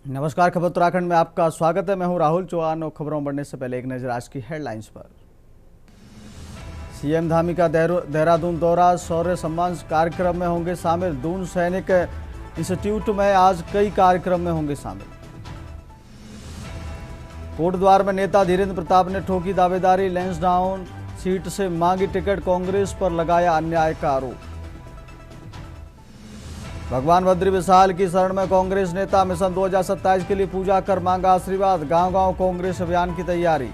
नमस्कार, खबर उत्तराखंड में आपका स्वागत है। मैं हूं राहुल चौहान और खबरों बढ़ने से पहले एक नजर आज की हेडलाइंस पर। सीएम धामी का देहरादून दौरा, शौर्य सम्मान कार्यक्रम में होंगे शामिल। दून सैनिक इंस्टीट्यूट में आज कई कार्यक्रम में होंगे शामिल। कोटद्वार में नेता धीरेन्द्र प्रताप ने ठोकी दावेदारी, लैंसडाउन सीट से मांगी टिकट, कांग्रेस पर लगाया अन्याय का आरोप। भगवान बद्री विशाल की शरण में कांग्रेस नेता, मिशन 2027 के लिए पूजा कर मांगा आशीर्वाद। गांव गांव कांग्रेस अभियान की तैयारी।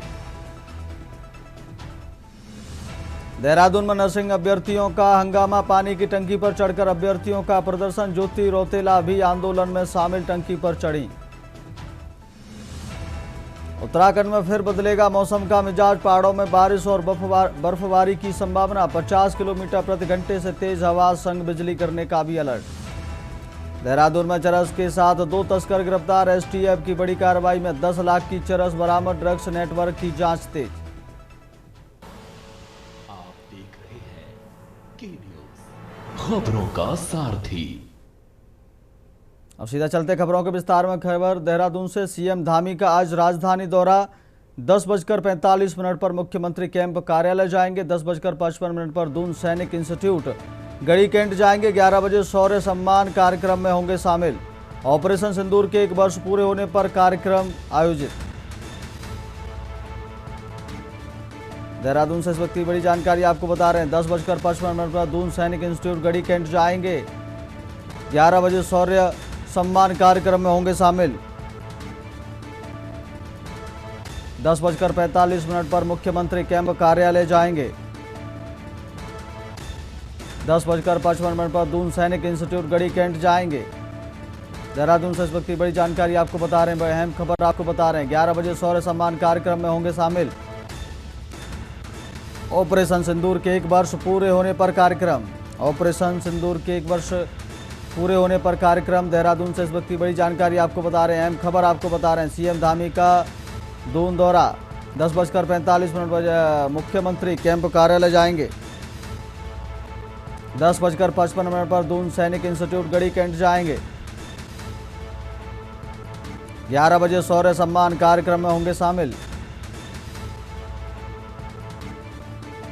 देहरादून में नर्सिंग अभ्यर्थियों का हंगामा, पानी की टंकी पर चढ़कर अभ्यर्थियों का प्रदर्शन। ज्योति रौतेला भी आंदोलन में शामिल, टंकी पर चढ़ी। उत्तराखंड में फिर बदलेगा मौसम का मिजाज, पहाड़ों में बारिश और बर्फबारी की संभावना। 50 किलोमीटर प्रति घंटे से तेज हवा संग बिजली गिरने का भी अलर्ट। देहरादून में चरस के साथ 2 तस्कर गिरफ्तार, एसटीएफ की बड़ी कार्रवाई में 10 लाख की चरस बरामद, ड्रग्स नेटवर्क की जांच तेज। आप देख रहे हैं के न्यूज, खबरों का सारथी। अब सीधा चलते खबरों के विस्तार में। खबर देहरादून से। सीएम धामी का आज राजधानी दौरा। 10:45 पर मुख्यमंत्री कैंप कार्यालय जाएंगे। 10:55 पर दून सैनिक इंस्टीट्यूट गढ़ी कैंट जाएंगे। 11 बजे शौर्य सम्मान कार्यक्रम में होंगे शामिल। ऑपरेशन सिंदूर के 1 वर्ष पूरे होने पर कार्यक्रम आयोजित। देहरादून से इस वक्त की बड़ी जानकारी आपको बता रहे हैं। 10:55 पर दून सैनिक इंस्टीट्यूट गढ़ी कैंट जाएंगे। 11 बजे शौर्य सम्मान कार्यक्रम में होंगे शामिल। 10:45 पर मुख्यमंत्री कैंप कार्यालय जाएंगे। 10:55 पर दून सैनिक इंस्टीट्यूट गढ़ी कैंट जाएंगे। देहरादून से इस वक्त की बड़ी जानकारी आपको बता रहे हैं, अहम खबर आपको बता रहे हैं। 11 बजे शौर्य सम्मान कार्यक्रम में होंगे शामिल। ऑपरेशन सिंदूर के 1 वर्ष पूरे होने पर कार्यक्रम। ऑपरेशन सिंदूर के 1 वर्ष पूरे होने पर कार्यक्रम। देहरादून से इस वक्त की बड़ी जानकारी आपको बता रहे हैं, अहम खबर आपको बता रहे हैं। सीएम धामी का दून दौरा। 10:45 पर मुख्यमंत्री कैंप कार्यालय जाएंगे। 10:55 पर दून सैनिक इंस्टीट्यूट गढ़ी कैंट जाएंगे। 11 बजे शौर्य सम्मान कार्यक्रम में होंगे शामिल।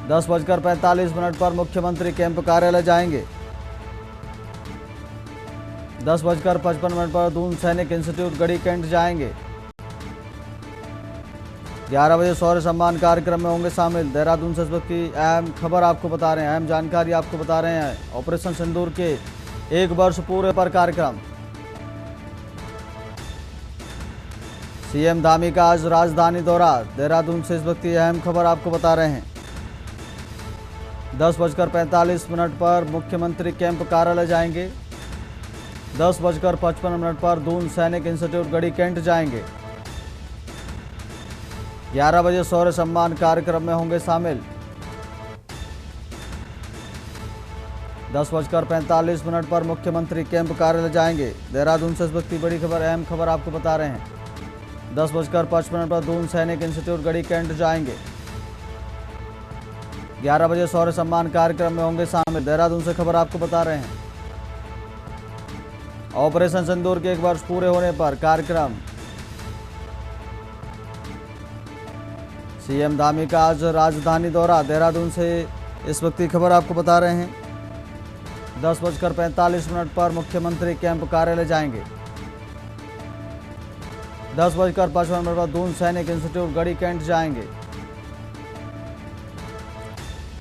10:45 पर मुख्यमंत्री कैंप कार्यालय जाएंगे। 10:55 पर दून सैनिक इंस्टीट्यूट गढ़ी कैंट जाएंगे। 11 बजे शौर्य सम्मान कार्यक्रम में होंगे शामिल। देहरादून से इस वक्त की अहम खबर आपको बता रहे हैं, अहम जानकारी आपको बता रहे हैं। ऑपरेशन सिंदूर के 1 वर्ष पूरे पर कार्यक्रम। सीएम धामी का आज राजधानी दौरा। देहरादून से इस वक्त की अहम खबर आपको बता रहे हैं। 10:45 पर मुख्यमंत्री कैंप कार्यालय जाएंगे। 10:55 पर दून सैनिक इंस्टीट्यूट गढ़ी कैंट जाएंगे। 11 बजे शौर्य सम्मान कार्यक्रम में होंगे शामिल। 10:45 पर मुख्यमंत्री कैंप कार्यालय जाएंगे। देहरादून से इस वक्त की बड़ी खबर, अहम खबर आपको बता रहे हैं। 10:55 पर दून सैनिक इंस्टीट्यूट गढ़ी कैंट जाएंगे। 11 बजे शौर्य सम्मान कार्यक्रम में होंगे शामिल। देहरादून से खबर आपको बता रहे हैं। ऑपरेशन सिंदूर के 1 वर्ष पूरे होने पर कार्यक्रम। सीएम धामी का आज राजधानी दौरा। देहरादून से इस वक्त की खबर आपको बता रहे हैं। 10:45 पर मुख्यमंत्री कैंप कार्यालय जाएंगे। 10:55 पर दून सैनिक इंस्टीट्यूट गढ़ी कैंट जाएंगे।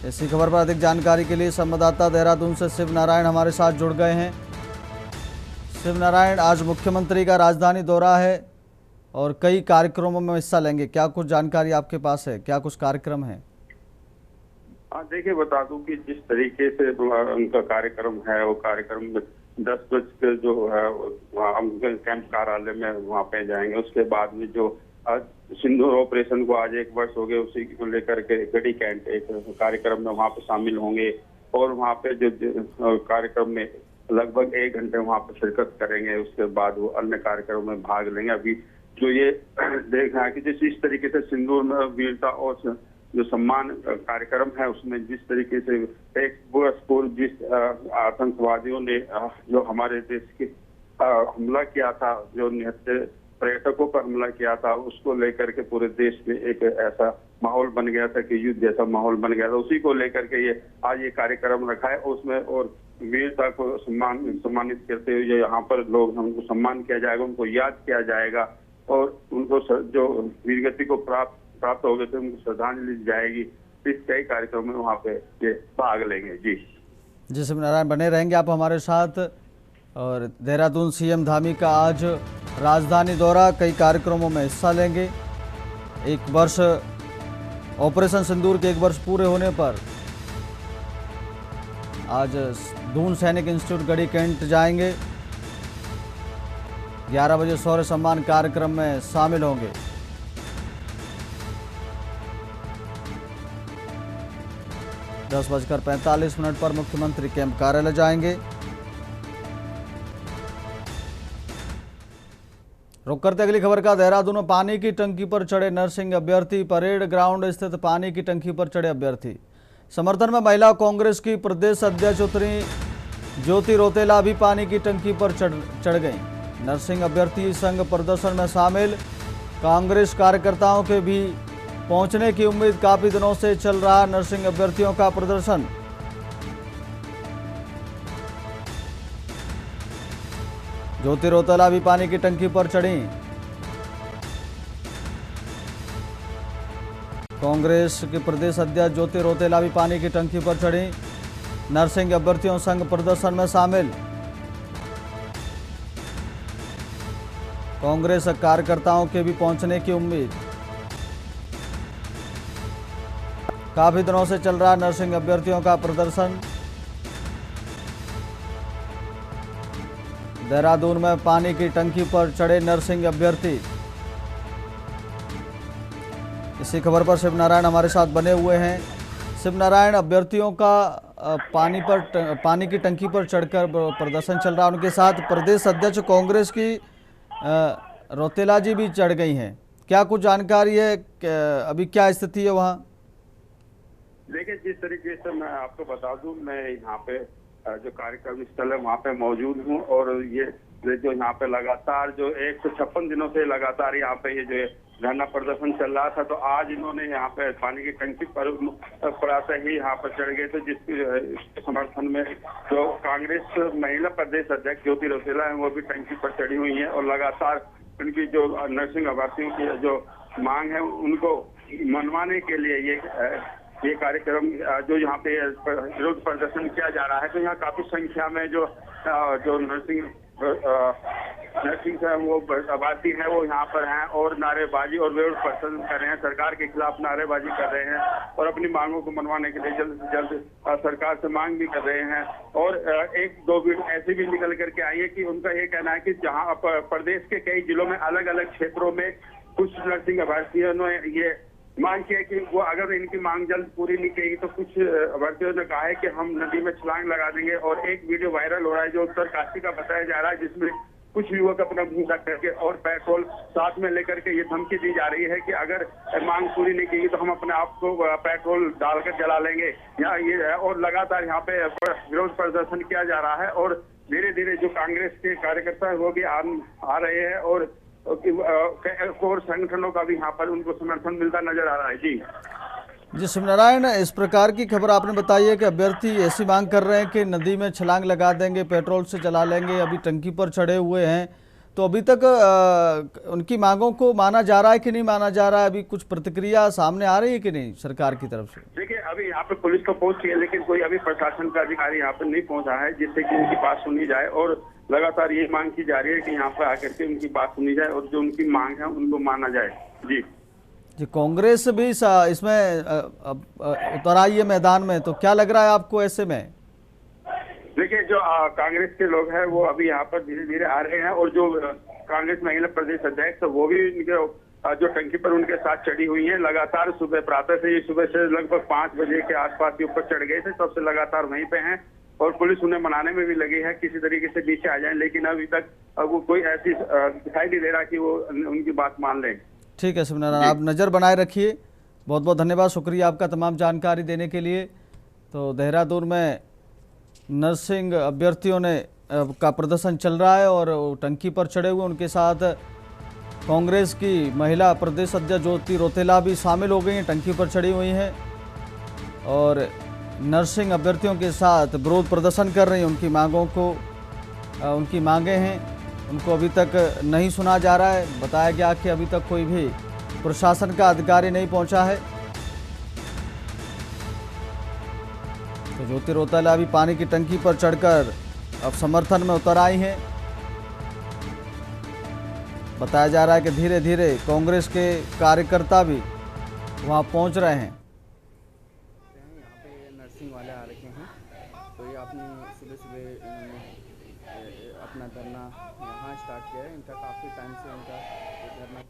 इसी खबर पर अधिक जानकारी के लिए संवाददाता देहरादून से शिव नारायण हमारे साथ जुड़ गए हैं। शिव नारायण, आज मुख्यमंत्री का राजधानी दौरा है और कई कार्यक्रमों में हिस्सा लेंगे, क्या कुछ जानकारी आपके पास है, क्या कुछ कार्यक्रम है? हाँ, देखिए बता दूं कि जिस तरीके से उनका कार्यक्रम है, वो कार्यक्रम 10 बजे जो है हम कैंप कार्यालय में वहाँ पे जाएंगे। उसके बाद में जो आज सिंदूर ऑपरेशन को आज 1 वर्ष हो गए, उसी को लेकर के गढ़ी कैंट एक कार्यक्रम में वहाँ पे शामिल होंगे और वहाँ पे जो कार्यक्रम में लगभग 1 घंटे वहाँ पे शिरकत करेंगे। उसके बाद वो अन्य कार्यक्रम में भाग लेंगे। अभी जो ये देखना है कि जिस तरीके से सिंदूर में वीरता और जो सम्मान कार्यक्रम है, उसमें जिस तरीके से एक वर्ष पूर्व जिस आतंकवादियों ने जो हमारे देश के हमला किया था, जो निहत्थे पर्यटकों पर हमला किया था, उसको लेकर के पूरे देश में एक ऐसा माहौल बन गया था कि युद्ध जैसा माहौल बन गया था। उसी को लेकर के ये आज ये कार्यक्रम रखा है। उसमें और वीरता को सम्मानित करते हुए यहाँ पर लोग उनको सम्मान किया जाएगा, उनको याद किया जाएगा और उनको जो वीरगति को प्राप्त हो गए थे उनको श्रद्धांजलि दी जाएगी। इस कई कार्यक्रम में वहाँ पे ये भाग लेंगे। जी शिव नारायण, बने रहेंगे आप हमारे साथ। और देहरादून सीएम धामी का आज राजधानी दौरा, कई कार्यक्रमों में हिस्सा लेंगे। 1 वर्ष ऑपरेशन सिंदूर के 1 वर्ष पूरे होने पर आज दून सैनिक इंस्टीट्यूट गढ़ी कैंट जाएंगे। 11 बजे शौर्य सम्मान कार्यक्रम में शामिल होंगे। दस 10:45 पर मुख्यमंत्री कैंप कार्यालय जाएंगे। रुक करते अगली खबर का। देहरादून में पानी की टंकी पर चढ़े नरसिंह अभ्यर्थी, परेड ग्राउंड स्थित पानी की टंकी पर चढ़े अभ्यर्थी। समर्थन में महिला कांग्रेस की प्रदेश अध्यक्ष उतरी ज्योति रौतेला भी पानी की टंकी पर चढ़ गई। नरसिंह अभ्यर्थी संघ प्रदर्शन में शामिल। कांग्रेस कार्यकर्ताओं के भी पहुंचने की उम्मीद। काफी दिनों से चल रहा नरसिंह अभ्यर्थियों का प्रदर्शन। ज्योति रौतेला भी पानी की टंकी पर चढ़ी। कांग्रेस के प्रदेश अध्यक्ष ज्योति रौतेला भी पानी की टंकी पर चढ़ी। नरसिंह अभ्यर्थियों संघ प्रदर्शन में शामिल। कांग्रेस कार्यकर्ताओं के भी पहुंचने की उम्मीद। काफी दिनों से चल रहा नरसिंह अभ्यर्थियों का प्रदर्शन। देहरादून में पानी की टंकी पर चढ़े नरसिंह अभ्यर्थी। इसी खबर पर शिव नारायण हमारे साथ बने हुए हैं। शिव नारायण, अभ्यर्थियों का पानी की टंकी पर चढ़कर प्रदर्शन चल रहा है, उनके साथ प्रदेश अध्यक्ष कांग्रेस की रौतेला जी भी चढ़ गई हैं। क्या कुछ जानकारी है, अभी क्या स्थिति है वहाँ? देखिए, जिस तरीके से मैं आपको बता दूं, मैं यहाँ पे जो कार्यक्रम स्थल है वहाँ पे मौजूद हूँ और ये जो यहाँ पे लगातार जो 156 दिनों से लगातार यहाँ पे ये जो धरना प्रदर्शन चल रहा था, तो आज इन्होंने यहाँ पे पानी की टंकी पर प्रातः ही यहाँ पर चढ़ गए थे, जिसके समर्थन में जो कांग्रेस महिला प्रदेश अध्यक्ष ज्योति रौतेला है वो भी टंकी पर चढ़ी हुई है और लगातार उनकी जो नरसिंह अभ्यर्थियों की जो मांग है उनको मनवाने के लिए ये कार्यक्रम जो यहाँ पे विरोध प्रदर्शन किया जा रहा है। तो यहाँ काफी संख्या में जो नरसिंह है वो आबादी है वो यहाँ पर हैं और नारेबाजी और विरोध प्रदर्शन कर रहे हैं, सरकार के खिलाफ नारेबाजी कर रहे हैं और अपनी मांगों को मनवाने के लिए जल्द से जल्द सरकार से मांग भी कर रहे हैं। और 1-2 वीडियो ऐसी भी निकल करके आई है कि उनका ये कहना है कि जहाँ प्रदेश के कई जिलों में अलग अलग क्षेत्रों में कुछ नरसिंह अभ्यर्थियों ने ये मांग किया कि वो अगर इनकी मांग जल्द पूरी नहीं की तो कुछ अभ्यर्थियों ने कहा है कि हम नदी में छलांग लगा देंगे। और एक वीडियो वायरल हो रहा है जो उत्तरकाशी का बताया जा रहा है, जिसमें कुछ युवक अपना मुंह ढक करके और पेट्रोल साथ में लेकर के ये धमकी दी जा रही है कि अगर मांग पूरी नहीं की तो हम अपने आप को पेट्रोल डालकर जला लेंगे। यहाँ ये और लगातार यहाँ पे विरोध प्रदर्शन किया जा रहा है और धीरे धीरे जो कांग्रेस के कार्यकर्ता है वो भी आ रहे हैं और संगठनों का भी यहाँ पर उनको समर्थन मिलता नजर आ रहा है। जी शिव नारायण, इस प्रकार की खबर आपने बताई है कि अभ्यर्थी ऐसी मांग कर रहे हैं कि नदी में छलांग लगा देंगे, पेट्रोल से जला लेंगे, अभी टंकी पर चढ़े हुए हैं। तो अभी तक उनकी मांगों को माना जा रहा है कि नहीं माना जा रहा है? अभी कुछ प्रतिक्रिया सामने आ रही है कि नहीं सरकार की तरफ से? देखिए, अभी यहाँ पे पुलिस तो पहुंची है लेकिन कोई अभी प्रशासन का अधिकारी यहाँ पर नहीं पहुंचा है जिससे कि उनकी बात सुनी जाए और लगातार ये मांग की जा रही है कि यहाँ पर आकर के उनकी बात सुनी जाए और जो उनकी मांग है उनको माना जाए। जी कांग्रेस भी इसमें उतर आई है मैदान में, तो क्या लग रहा है आपको ऐसे में? देखिए, जो कांग्रेस के लोग हैं वो अभी यहाँ पर धीरे धीरे आ रहे हैं और जो कांग्रेस महिला प्रदेश अध्यक्ष वो भी जो टंकी पर उनके साथ चढ़ी हुई हैं। लगातार सुबह प्रातः से सुबह से लगभग 5 बजे के आसपास के ऊपर चढ़ गए थे, तब से लगातार वहीं पे हैं और पुलिस उन्हें मनाने में भी लगी है किसी तरीके से पीछे आ जाए, लेकिन अभी तक वो कोई ऐसी दिखाई नहीं दे रहा कि वो उनकी बात मान लें। ठीक है शिव नारायण, आप नज़र बनाए रखिए। बहुत बहुत धन्यवाद, शुक्रिया आपका तमाम जानकारी देने के लिए। तो देहरादून में नरसिंह अभ्यर्थियों ने का प्रदर्शन चल रहा है और वो टंकी पर चढ़े हुए उनके साथ कांग्रेस की महिला प्रदेश अध्यक्ष ज्योति रौतेला भी शामिल हो गई हैं, टंकी पर चढ़ी हुई हैं और नर्सिंग अभ्यर्थियों के साथ विरोध प्रदर्शन कर रही हैं। उनकी मांगों को उनकी मांगे हैं उनको अभी तक नहीं सुना जा रहा है। बताया गया कि अभी तक कोई भी प्रशासन का अधिकारी नहीं पहुंचा है। तो ज्योति रौतेला अभी पानी की टंकी पर चढ़कर अब समर्थन में उतर आई हैं। बताया जा रहा है कि धीरे धीरे कांग्रेस के कार्यकर्ता भी वहां पहुंच रहे हैं। यहाँ पे नर्सिंग वाले आ रखे हैं, तो ये अपनी सुबह सुबह इन्होंने अपना धरना यहाँ स्टार्ट किया है। इनका काफ़ी टाइम से इनका धरना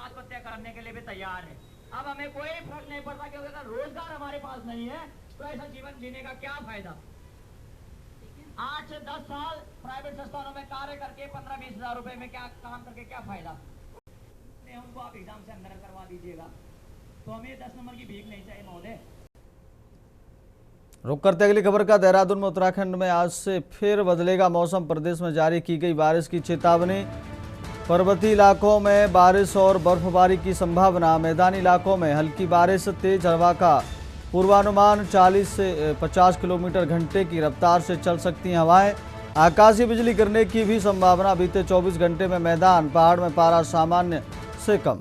आत्महत्या करने के लिए भी तैयार है। अब हमें कोई फर्क नहीं पड़ता क्योंकि अगर रोजगार हमारे पास नहीं है तो ऐसा जीवन जीने का क्या फायदा। 8 से 10 साल प्राइवेट संस्थानों में कार्य करके 15-20 हजार रुपए में क्या काम करके क्या फायदा। उनको आप एग्जाम से अंदर करवा दीजिएगा तो हमें 10 नंबर की भीख नहीं चाहिए महोदय। रुक करते अगली खबर का। देहरादून में उत्तराखंड में आज से फिर बदलेगा मौसम। प्रदेश में जारी की गई बारिश की चेतावनी। पर्वतीय इलाकों में बारिश और बर्फबारी की संभावना। मैदानी इलाकों में हल्की बारिश, तेज हवा का पूर्वानुमान। 40 से 50 किलोमीटर घंटे की रफ्तार से चल सकती हैं हवाएं। आकाशीय बिजली गिरने की भी संभावना। बीते 24 घंटे में मैदान पहाड़ में पारा सामान्य से कम।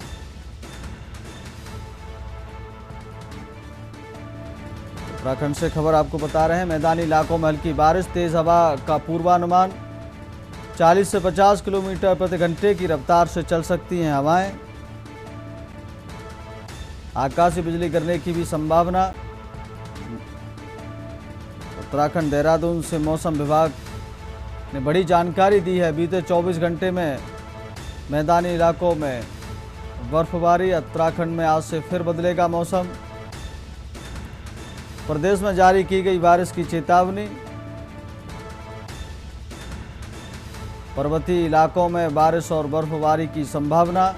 उत्तराखंड से खबर आपको बता रहे हैं। मैदानी इलाकों में हल्की बारिश, तेज हवा का पूर्वानुमान। 40 से 50 किलोमीटर प्रति घंटे की रफ्तार से चल सकती हैं हवाएं। आकाशीय बिजली गिरने की भी संभावना। उत्तराखंड देहरादून से मौसम विभाग ने बड़ी जानकारी दी है। बीते 24 घंटे में मैदानी इलाकों में बर्फबारी। उत्तराखंड में आज से फिर बदलेगा मौसम। प्रदेश में जारी की गई बारिश की चेतावनी। पर्वतीय इलाकों में बारिश और बर्फबारी की संभावना।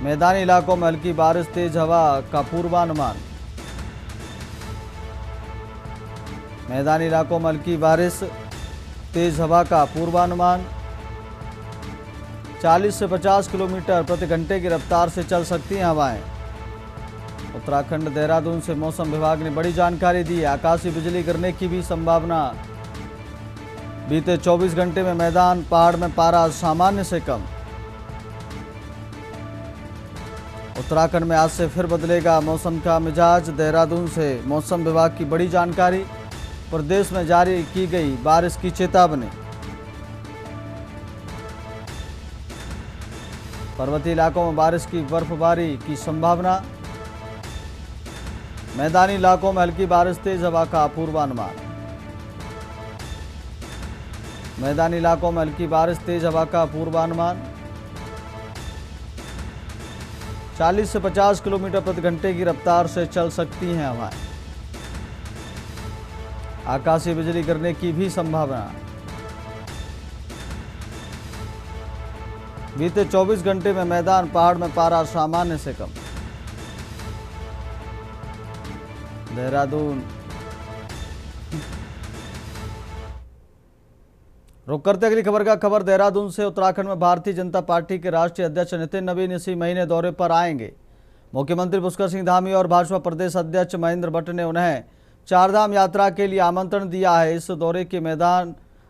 मैदानी इलाकों में हल्की बारिश, तेज हवा का पूर्वानुमान। मैदानी इलाकों में हल्की बारिश, तेज हवा का पूर्वानुमान। 40 से 50 किलोमीटर प्रति घंटे की रफ्तार से चल सकती हैं हवाएं। उत्तराखंड देहरादून से मौसम विभाग ने बड़ी जानकारी दी है। आकाशीय बिजली गिरने की भी संभावना। बीते 24 घंटे में मैदान पहाड़ में पारा सामान्य से कम। उत्तराखंड में आज से फिर बदलेगा मौसम का मिजाज। देहरादून से मौसम विभाग की बड़ी जानकारी। प्रदेश में जारी की गई बारिश की चेतावनी। पर्वतीय इलाकों में बारिश की बर्फबारी की संभावना। मैदानी इलाकों में हल्की बारिश, तेज हवा का पूर्वानुमान। मैदानी इलाकों में हल्की बारिश, तेज हवा का पूर्वानुमान। 40 से 50 किलोमीटर प्रति घंटे की रफ्तार से चल सकती हैं हवाएं। आकाशीय बिजली गिरने की भी संभावना। बीते 24 घंटे में मैदान पहाड़ में पारा सामान्य से कम। देहरादून। रुक करते अगली खबर का। खबर देहरादून से। उत्तराखंड में भारतीय जनता पार्टी के राष्ट्रीय अध्यक्ष नितिन नवीन इसी महीने दौरे पर आएंगे। मुख्यमंत्री पुष्कर सिंह धामी और भाजपा प्रदेश अध्यक्ष महेंद्र भट्ट ने उन्हें चारधाम यात्रा के लिए आमंत्रण दिया है। इस दौरे के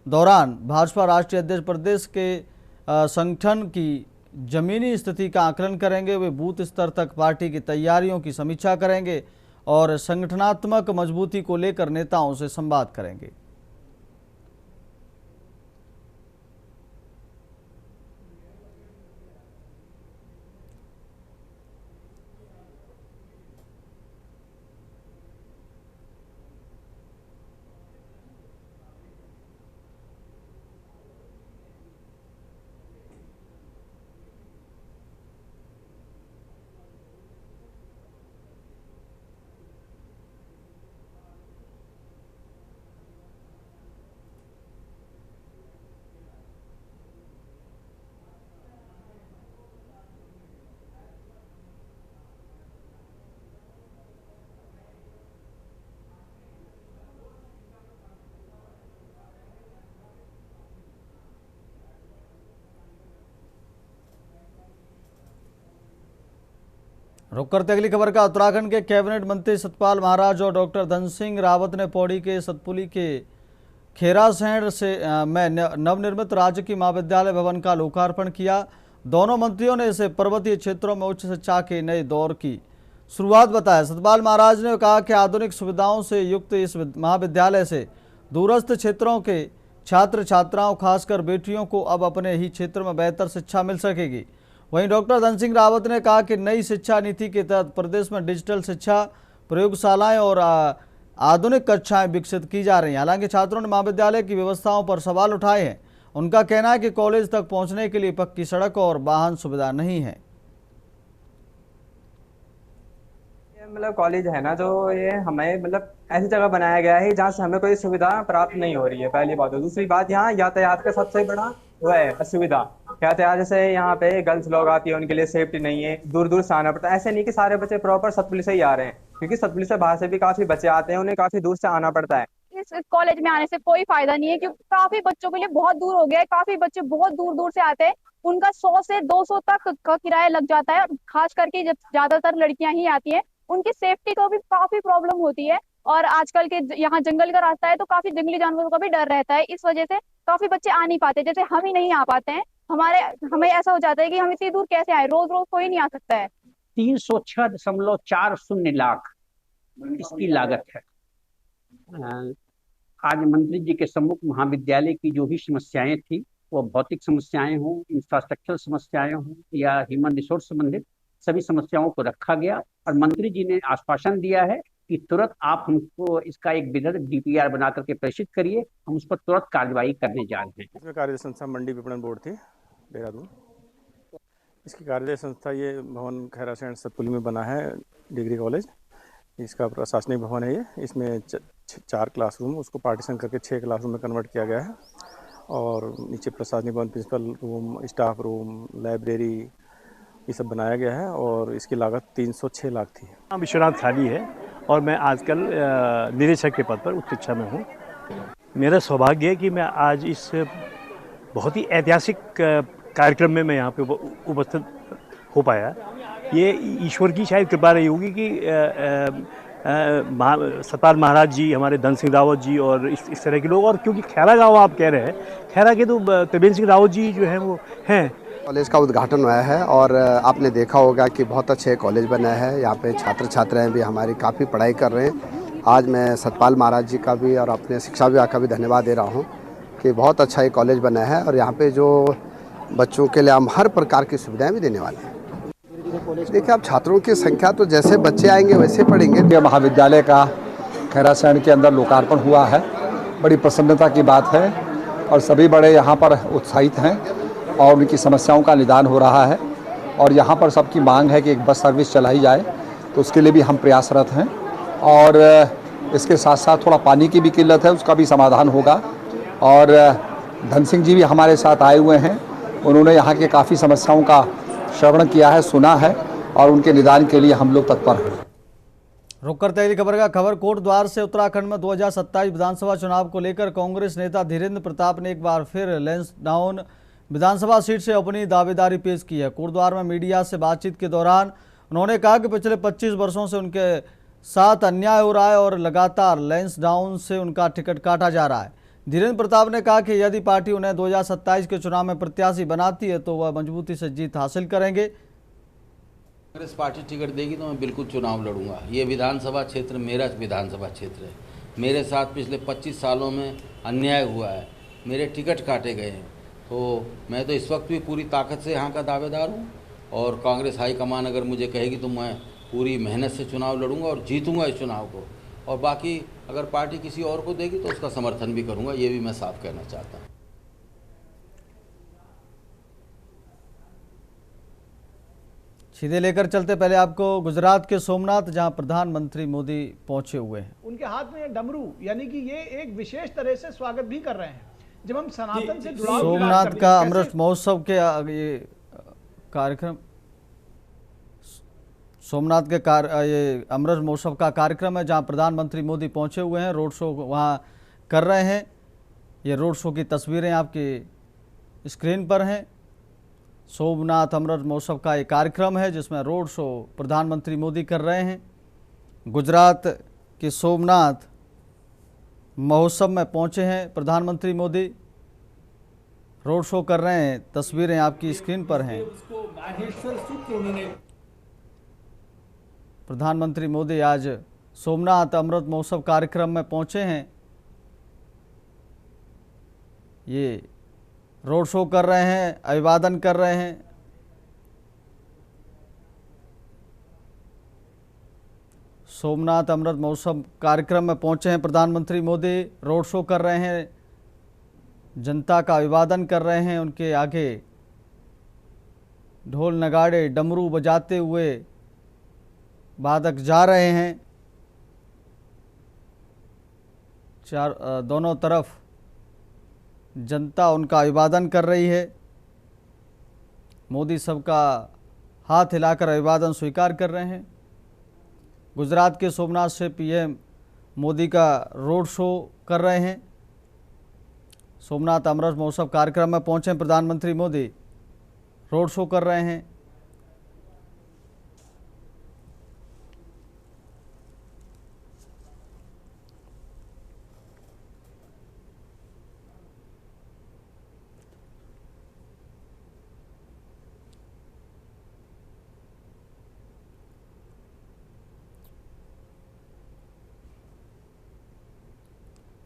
दौरान भाजपा राष्ट्रीय अध्यक्ष प्रदेश के संगठन की जमीनी स्थिति का आकलन करेंगे। वे बूथ स्तर तक पार्टी की तैयारियों की समीक्षा करेंगे और संगठनात्मक मजबूती को लेकर नेताओं से संवाद करेंगे। रुक करते अगली खबर का। उत्तराखंड के कैबिनेट मंत्री सतपाल महाराज और डॉक्टर धन सिंह रावत ने पौड़ी के सतपुली के खेरासैंण में नवनिर्मित राजकीय महाविद्यालय भवन का लोकार्पण किया। दोनों मंत्रियों ने इसे पर्वतीय क्षेत्रों में उच्च शिक्षा के नए दौर की शुरुआत बताया। सतपाल महाराज ने कहा कि आधुनिक सुविधाओं से युक्त इस महाविद्यालय से दूरस्थ क्षेत्रों के छात्र छात्राओं खासकर बेटियों को अब अपने ही क्षेत्र में बेहतर शिक्षा मिल सकेगी। वहीं डॉक्टर धन सिंह रावत ने कहा कि नई शिक्षा नीति के तहत प्रदेश में डिजिटल शिक्षा प्रयोगशालाएं और आधुनिक कक्षाएं विकसित की जा रही हैं। हालांकि छात्रों ने महाविद्यालय की व्यवस्थाओं पर सवाल उठाए हैं। उनका कहना है कि कॉलेज तक पहुंचने के लिए पक्की सड़क और वाहन सुविधा नहीं है। मतलब कॉलेज है ना, जो ये हमें मतलब ऐसी जगह बनाया गया है जहाँ से हमें कोई सुविधा प्राप्त नहीं हो रही है, पहली बात। दूसरी बात, यहाँ यातायात का सबसे बड़ा वो है असुविधा। यातायात जैसे यहाँ पे गर्ल्स लोग आती है, उनके लिए सेफ्टी नहीं है, दूर दूर से आना पड़ता है। ऐसे नहीं कि सारे बच्चे प्रॉपर सतपुली से ही आ रहे हैं, क्योंकि सतपुली से बाहर से भी काफी बच्चे आते हैं, उन्हें काफी दूर से आना पड़ता है। इस कॉलेज में आने से कोई फायदा नहीं है, क्योंकि काफी बच्चों के लिए बहुत दूर हो गया है। काफी बच्चे बहुत दूर दूर से आते हैं, उनका 100 से 200 तक का किराया लग जाता है। खास करके जब ज्यादातर लड़कियां ही आती हैं, उनकी सेफ्टी को भी काफी प्रॉब्लम होती है। और आजकल के यहाँ जंगल का रास्ता है, तो काफी जंगली जानवरों का भी डर रहता है। इस वजह से काफी बच्चे आ नहीं पाते, जैसे हम ही नहीं आ पाते हैं। हमें ऐसा हो जाता है कि हम इतनी दूर कैसे आए, रोज रोज कोई नहीं आ सकता है। 306.40 लाख इसकी लागत है। आज मंत्री जी के सम्मुख महाविद्यालय की जो भी समस्याएं थी, वो भौतिक समस्याएं हों, इंफ्रास्ट्रक्चर समस्याएं हों या ह्यूमन रिसोर्स संबंधित सभी समस्याओं को रखा गया और मंत्री जी ने आश्वासन दिया है कि तुरंत आप हमको इसका एक विधि डीपीआर बना करके प्रेषित करिए, हम उस पर तुरंत कार्रवाई करने जा रहे हैं। इसमें कार्यालय संस्था मंडी विपणन बोर्ड थी देहरादून। इसकी कार्यालय संस्था ये भवन खैरासैंण सतपुली में बना है, डिग्री कॉलेज। इसका प्रशासनिक भवन है ये। इसमें 4 क्लासरूम, उसको पार्टीशन करके 6 क्लासरूम में कन्वर्ट किया गया है। और नीचे प्रशासनिक भवन, principal room, staff room, library, ये सब बनाया गया है। और इसकी लागत 306 लाख थी। विश्वनाथ थाली है और मैं आजकल निदेशक के पद पर उच्च शिक्षा में हूँ। मेरा सौभाग्य है कि मैं आज इस बहुत ही ऐतिहासिक कार्यक्रम में मैं यहाँ पे उपस्थित हो पाया। ये ईश्वर की शायद कृपा रही होगी कि सतपाल महाराज जी, हमारे धन सिंह रावत जी और इस तरह के लोग, और क्योंकि खैरा गाँव आप कह रहे हैं, खैरा के तो त्रिवेंद्र सिंह रावत जी जो हैं वो हैं। कॉलेज का उद्घाटन हुआ है और आपने देखा होगा कि बहुत अच्छे कॉलेज बने हैं। यहाँ पे छात्र छात्राएं भी हमारी काफ़ी पढ़ाई कर रहे हैं। आज मैं सतपाल महाराज जी का भी और अपने शिक्षा विभाग का भी धन्यवाद दे रहा हूँ कि बहुत अच्छा ये कॉलेज बना है और यहाँ पे जो बच्चों के लिए हम हर प्रकार की सुविधाएं भी देने वाले हैं। देखिए, अब छात्रों की संख्या तो जैसे बच्चे आएंगे वैसे पढ़ेंगे। महाविद्यालय का खैरासैंण के अंदर लोकार्पण हुआ है, बड़ी प्रसन्नता की बात है और सभी बड़े यहाँ पर उत्साहित हैं और उनकी समस्याओं का निदान हो रहा है। और यहाँ पर सबकी मांग है कि एक बस सर्विस चलाई जाए, तो उसके लिए भी हम प्रयासरत हैं। और इसके साथ साथ थोड़ा पानी की भी किल्लत है, उसका भी समाधान होगा। और धन सिंह जी भी हमारे साथ आए हुए हैं, उन्होंने यहाँ के काफ़ी समस्याओं का श्रवण किया है, सुना है और उनके निदान के लिए हम लोग तत्पर हैं। रुक करते अगली खबर का। खबर कोटद्वार से। उत्तराखंड में 2027 विधानसभा चुनाव को लेकर कांग्रेस नेता धीरेन्द्र प्रताप ने एक बार फिर लैंसडाउन विधानसभा सीट से अपनी दावेदारी पेश की है। कोटद्वार में मीडिया से बातचीत के दौरान उन्होंने कहा कि पिछले 25 वर्षों से उनके साथ अन्याय हो रहा है और लगातार लैंसडाउन से उनका टिकट काटा जा रहा है। धीरेन्द्र प्रताप ने कहा कि यदि पार्टी उन्हें 2027 के चुनाव में प्रत्याशी बनाती है तो वह मजबूती से जीत हासिल करेंगे। कांग्रेस पार्टी टिकट देगी तो मैं बिल्कुल चुनाव लड़ूंगा। ये विधानसभा क्षेत्र मेरा विधानसभा क्षेत्र है। मेरे साथ पिछले 25 सालों में अन्याय हुआ है, मेरे टिकट काटे गए हैं, तो मैं तो इस वक्त भी पूरी ताकत से यहाँ का दावेदार हूँ। और कांग्रेस हाईकमान अगर मुझे कहेगी तो मैं पूरी मेहनत से चुनाव लड़ूंगा और जीतूंगा इस चुनाव को। और बाकी अगर पार्टी किसी और को देगी तो उसका समर्थन भी करूंगा, ये भी मैं साफ कहना चाहता हूँ। सीधे लेकर चलते पहले आपको गुजरात के सोमनाथ, जहां प्रधानमंत्री मोदी पहुंचे हुए हैं। उनके हाथ में डमरू, यानी कि ये एक विशेष तरह से स्वागत भी कर रहे हैं। जब हम सनातन से जुड़ाव सोमनाथ का अमृत महोत्सव के ये कार्यक्रम, सोमनाथ के ये अमृत महोत्सव का कार्यक्रम है जहां प्रधानमंत्री मोदी पहुंचे हुए हैं, रोड शो वहां कर रहे हैं। ये रोड शो की तस्वीरें आपकी स्क्रीन पर हैं। सोमनाथ अमृत महोत्सव का एक कार्यक्रम है जिसमें रोड शो प्रधानमंत्री मोदी कर रहे हैं। गुजरात के सोमनाथ महोत्सव में पहुंचे हैं प्रधानमंत्री मोदी, रोड शो कर रहे हैं। तस्वीरें आपकी स्क्रीन पर हैं। प्रधानमंत्री मोदी आज सोमनाथ अमृत महोत्सव कार्यक्रम में पहुंचे हैं। ये रोड शो कर रहे हैं, अभिवादन कर रहे हैं। सोमनाथ अमृत महोत्सव कार्यक्रम में पहुंचे हैं प्रधानमंत्री मोदी, रोड शो कर रहे हैं, जनता का अभिवादन कर रहे हैं। उनके आगे ढोल नगाड़े डमरू बजाते हुए वादक जा रहे हैं। दोनों तरफ जनता उनका अभिवादन कर रही है। मोदी सबका हाथ हिलाकर अभिवादन स्वीकार कर रहे हैं। गुजरात के सोमनाथ से पीएम मोदी का रोड शो कर रहे हैं। सोमनाथ अमृत महोत्सव कार्यक्रम में पहुंचे प्रधानमंत्री मोदी, रोड शो कर रहे हैं।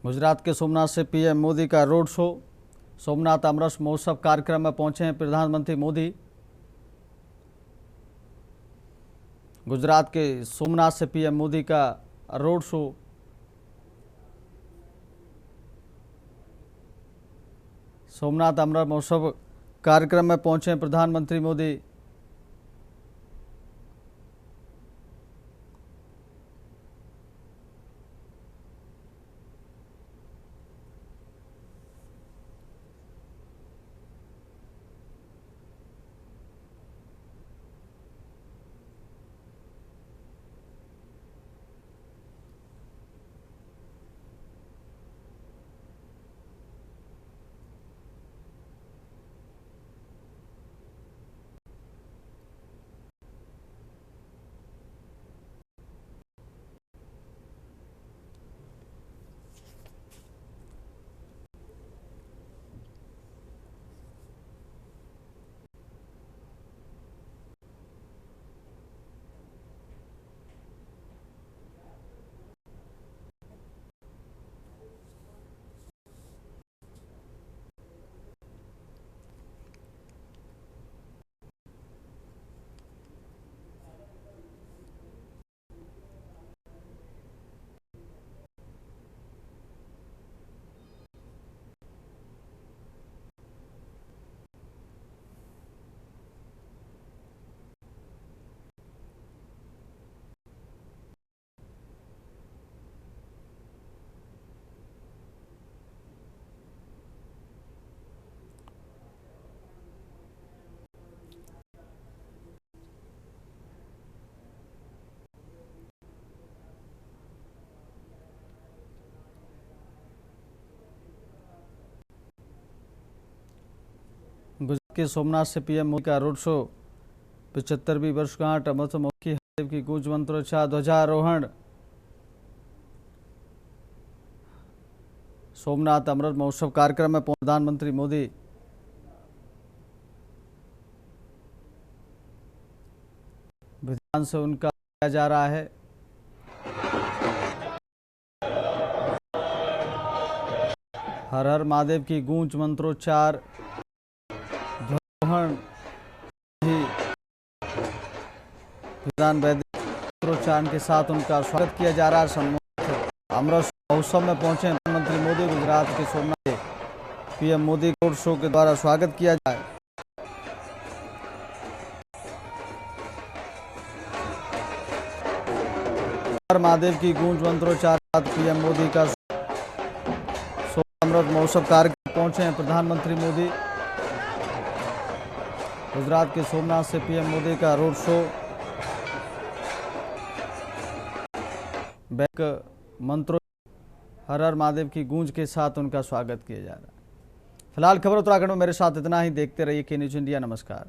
गुजरात के सोमनाथ से पीएम मोदी का रोड शो। सोमनाथ अमृत महोत्सव कार्यक्रम में पहुंचे हैं प्रधानमंत्री मोदी। गुजरात के सोमनाथ से पीएम मोदी का रोड शो। सोमनाथ अमृत महोत्सव कार्यक्रम में पहुंचे हैं प्रधानमंत्री मोदी। गुजरात के सोमनाथ से पीएम मोदी का रोड शो। 75वीं वर्षगांठ अमृत महोत्सव की गूंज मंत्रोच्चार, ध्वजारोहण। सोमनाथ अमृत महोत्सव कार्यक्रम में प्रधानमंत्री मोदी। विधान से उनका किया जा रहा है। हर हर महादेव की गूंज मंत्रोच्चार, विधान वैदिक मंत्रोच्चारण के साथ उनका स्वागत किया जा रहा है। अमृत महोत्सव में पहुंचे प्रधानमंत्री मोदी। गुजरात के सोमनाथ से पीएम मोदी रोड शो के द्वारा स्वागत किया जाए। हर महादेव की गूंज मंत्रोच्चार के साथ पीएम मोदी का अमृत महोत्सव कार्यक्रम पहुंचे हैं प्रधानमंत्री मोदी। गुजरात के सोमनाथ से पीएम मोदी का रोड शो। बैक मंत्रों हर हर महादेव की गूंज के साथ उनका स्वागत किया जा रहा है। फिलहाल खबर उत्तराखंड में मेरे साथ इतना ही। देखते रहिए के न्यूज इंडिया। नमस्कार।